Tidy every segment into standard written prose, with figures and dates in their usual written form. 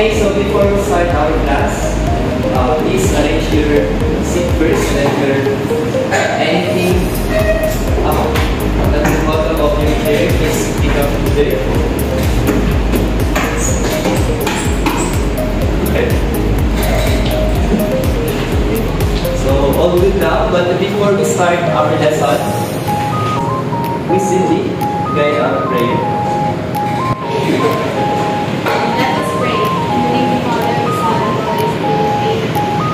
Okay, so before we start our class, please arrange your seat first and your anything at the bottom of your chair, please pick up there. Okay. So all good now, but before we start our lesson, we simply guide our prayer. Let us pray. In the name of the Father, the Son, and the Holy Spirit. Amen.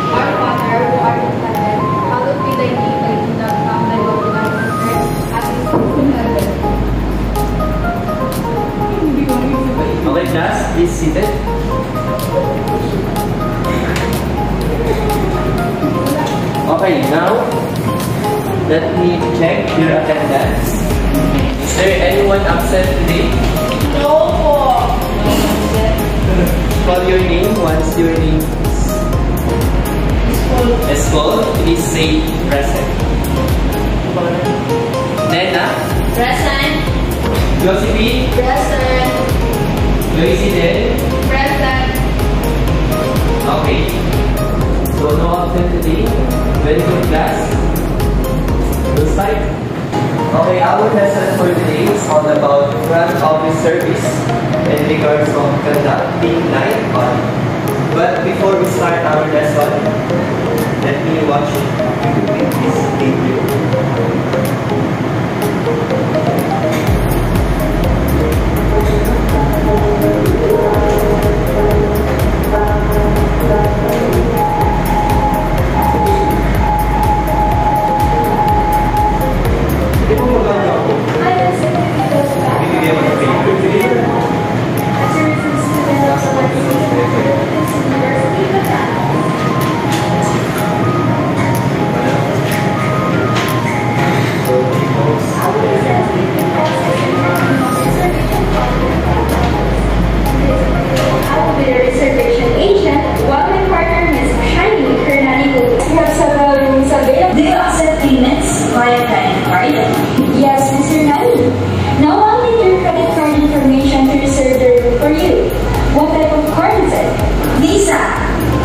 Our Father, who art in heaven, hallowed be thy name. Thy kingdom come, thy will be done on earth as it is in heaven. Okay, class, please seated. Okay, now let me check your attendance. Is there anyone absent today? No po. Call your name once your name is called. Please say present. Nena? Present. Josephine? Present. Joyce? Present. Okay. So no absent today. Very good, class. We'll start. Okay, our lesson for today is all about front office service in regards of conducting night on. But before we start our lesson, let me watch this video.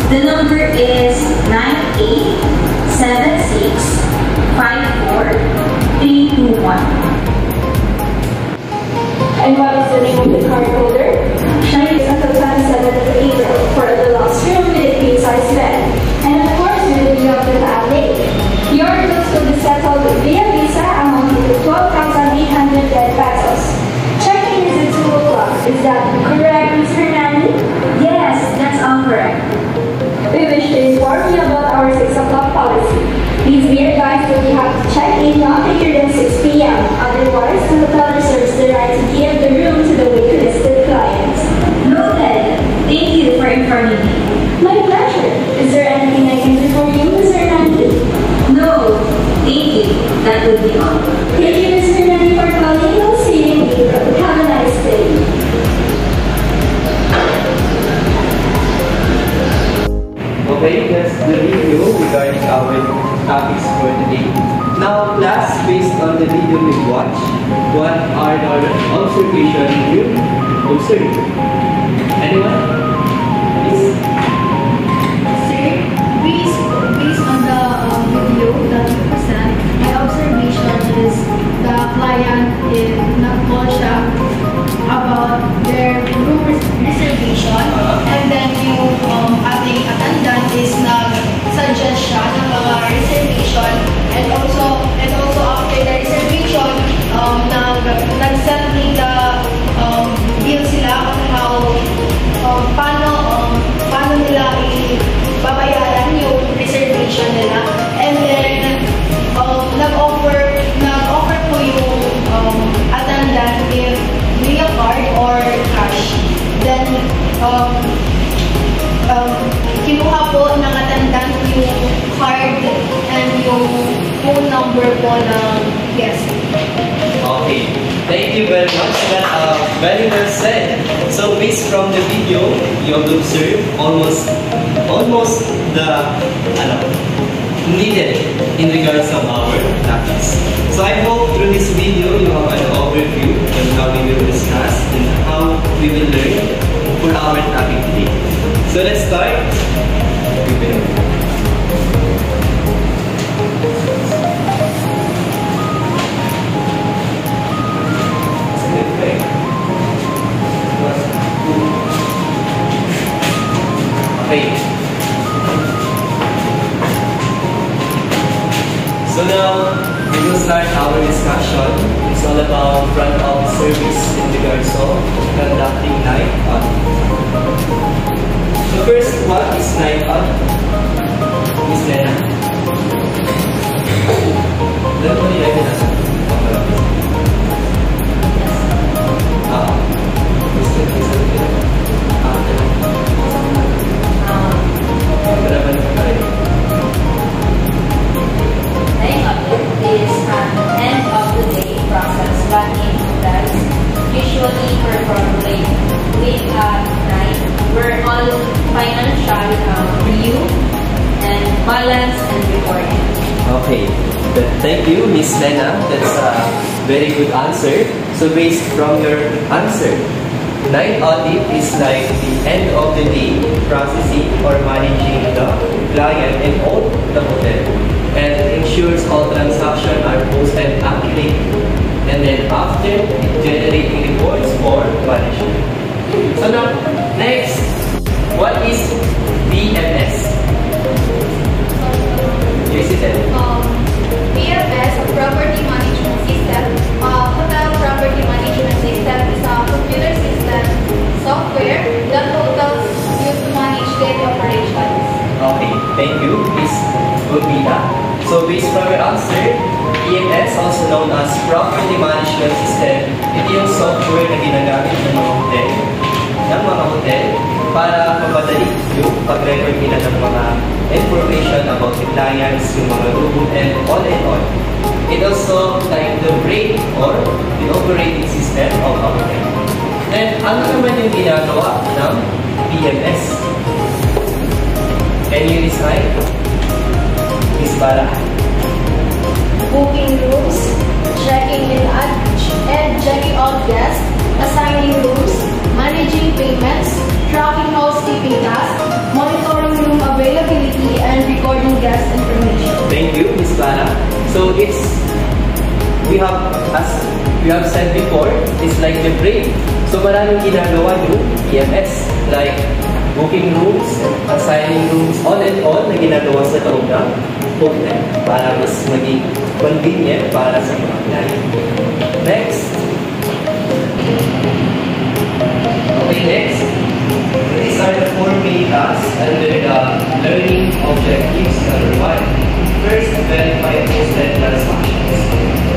The number is 98765431. And what is the name of the card holder? Shine is until 27th of April for the last room with a queen size bed. And of course, we will be up to the late. Your bills will be settled via Visa amounting to 12,810 pesos. Check-in is at 2 o'clock. Is that correct, Ms. Hernani? Yes, that's all correct. We wish to inform you about our 6 o'clock policy. Please be advised that you have to check in not later than 6 p.m. Otherwise, the hotel reserves the right to give the room to the waitlisted clients. Noted. Thank you for informing me. My pleasure. Is there anything I can do for you, Ms. Hernani? No, thank you. That would be all. Thank you, Ms. Hernani, for calling. We'll see you in April. Have a nice day. Okay, that's the video regarding our topics for today. Now, class, based on the video we watched, what are the observations you observed? Anyone? Please. Sir, based on the video that you present, my observation is the client is not call siya about their room reservation, and then yung ating attendant is nag-suggest siya ng mga reservation, and also after the reservation, nag-set me the bill sila on how paano nila babayaran yung reservation nila, and then nag-offer po yung attendant if via card or cash. Then kinuha po ng attendant yung card and yung phone number po ng guest. Okay, thank you very much. Very well said. So based from the video, you have observed almost the needed in regards of our topics. So I hope through this video you have an overview on how we will discuss and how we will learn for our topic today. So let's start. Okay. So now we will start our discussion. It's all about front office service in regards to conducting night audit. So first, what is night audit? Miss Lena. Alam mo nila yun nasa? Is an end of the day process planning that usually performed late at night, where all financial review and balance and reporting. Okay, thank you, Miss Lena. That's a very good answer. So based from your answer, night audit is like the end of the day processing or managing the client and all the hotel, and ensures all transactions are posted accurately, and then after generating reports for management. So now, next, what is BMS? BMS, Property Management System. Hotel Property Management System is a computer system software that hotels use to manage their operations. Okay, thank you, Miss Gulbina. So based from your answer, BMS, also known as Property Management System, ito yung software na ginagamit ng mga hotel para mapadali yung pag-record nila ng mga information about the clients, yung mga room, and all in all. It also like the brain or the operating system of a hotel. And ano naman yung ginagawa ng BMS? Can you decide? Miss Bara? Booking rooms, checking in and checking out guests, assigning rooms, managing payments, tracking housekeeping tasks, monitoring room availability, and recording guest information. Thank you, Miss Bara. So as we have said before, it's like the brain. So maraming ginagawa yung BMS, like booking rooms, assigning rooms, all and all na ginagawa sa loob ng hotel para mas maging convenient para sa mga client. Next. Okay, next. These are the 4 main tasks under the learning objectives. Number 1. First, verify posted transactions.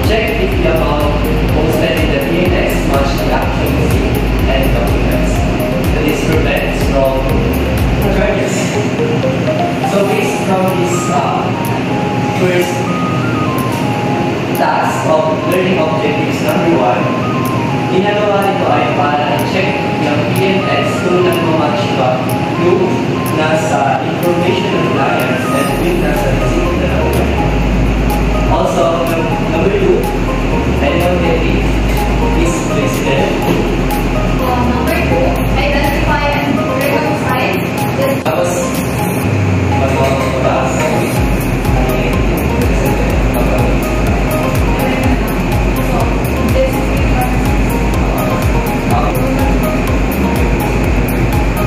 Check if the amount posted in the BMS match the accuracy and documents. This prevents from charges. So based from this first task of learning objectives number 1, ginagawa nito ay para check yung BMS kung nag-match ba yung nasa information ng clients and yung nasa receipt na naman. Also, number 2, any objective is listed. Number 2, identify and reconcile the Tapos, mag-class.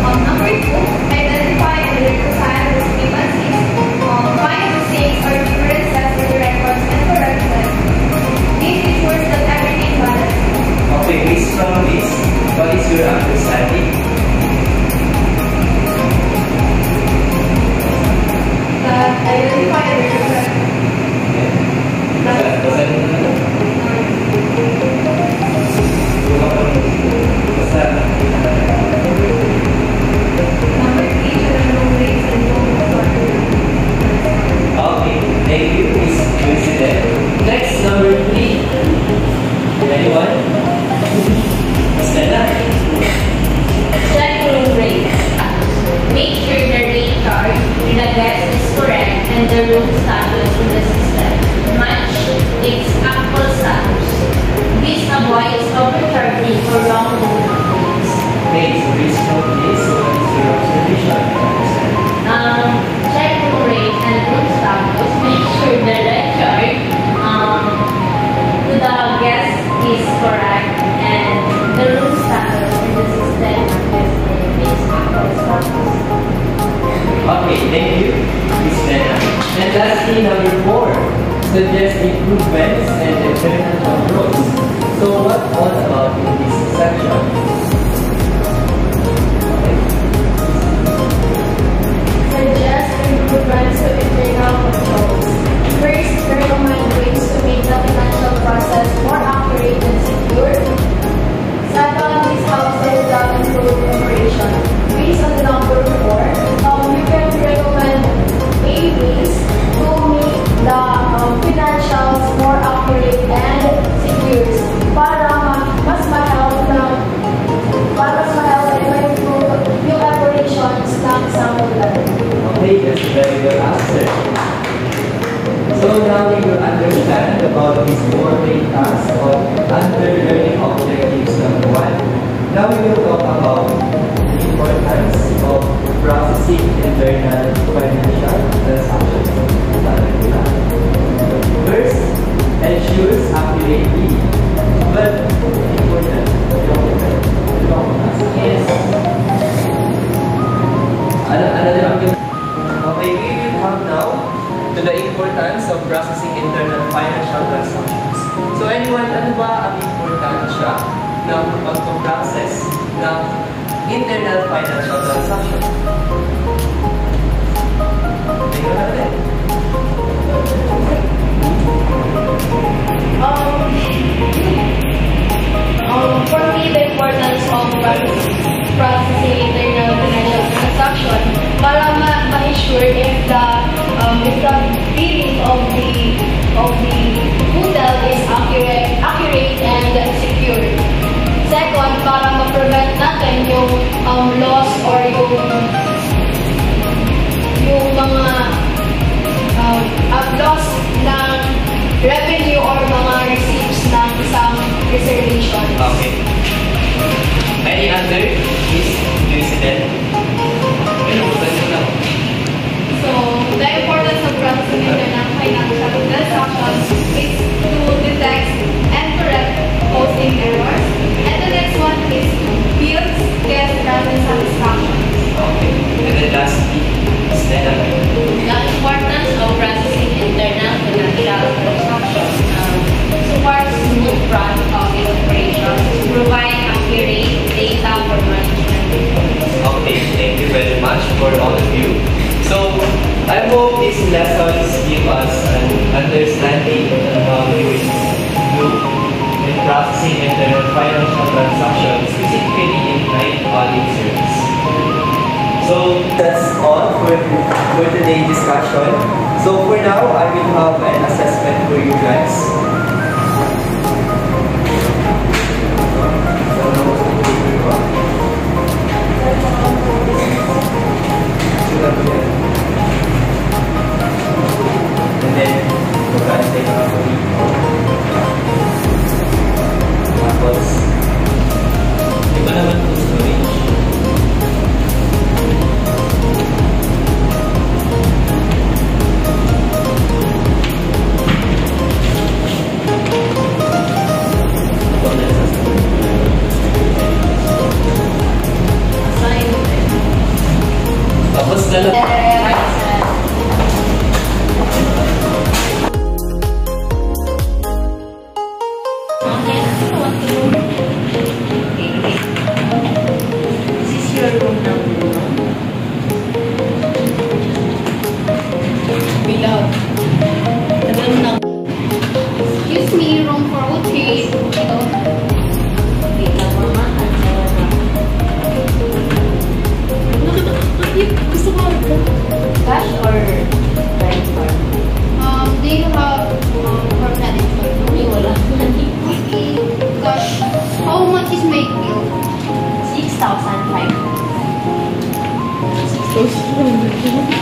Number 2, identify and reconcile discrepancies. Find mistakes or differences in the records and correct them. This ensures that everything balances. Okay, based from this, what is your understanding? That identify and reconcile. Number 3, the room rates and room order. Okay, thank you, Miss President. Next, number 3. Anyone? Miss Lena? Check room rates. Make sure the rate card with the guest is correct and the room status in the system match its actual status. This avoids overcharging for wrong room updates. Okay, so based on this, what is your observation? suggest improvements and internal controls. So what all about in this section? Suggest improvements to internal controls. First, recommend ways to make the financial process more accurate and secure. Second, this helps the improve operation. Based on the number 4, you can recommend 8 ways to make the financials more accurate and secure para mas ma-help and ma-improve yung operations ng isang lugar. Okay, that's a very good answer. So now we will understand about these 4 main tasks of under learning objectives number 1. Now we will talk about the importance of processing internal financial transactions. First, ensures accuracy. But important, yes. Okay, we will come now to the importance of processing internal financial transactions. So anyone, ano ba ang importansya ng pag-process ng internal financial transaction? Tingnan natin. For me, the importance of processing internal financial transaction para ma-ensure if the billing of the hotel is accurate and secure. Second, para ma-prevent natin yung loss or yung mga loss ng revenue or mga receipts ng isang reservation. Okay. Any other incident? So, the importance of processing internal financial transactions is to detect and correct posting errors. And the next one is build guest satisfaction. Okay. And then lastly, Stella. The importance of processing internal financial transactions supports smooth run of operations, provide accurate data for management. Okay, thank you very much for all of you. So, I hope these lessons give us an understanding on how we will do in processing internal financial transactions, specifically in night audit service. So, that's all for today's discussion. So, for now, I will have an assessment for you guys. And then, magkantay na ako dito. Tapos, iba naman po storage. Tapos na lang. Excuse me, room 403. Gusto ko Cash or credit card? they have for credit card. Hindi, wala. Okay, gosh, how much is my bill? 6,500. 6,000.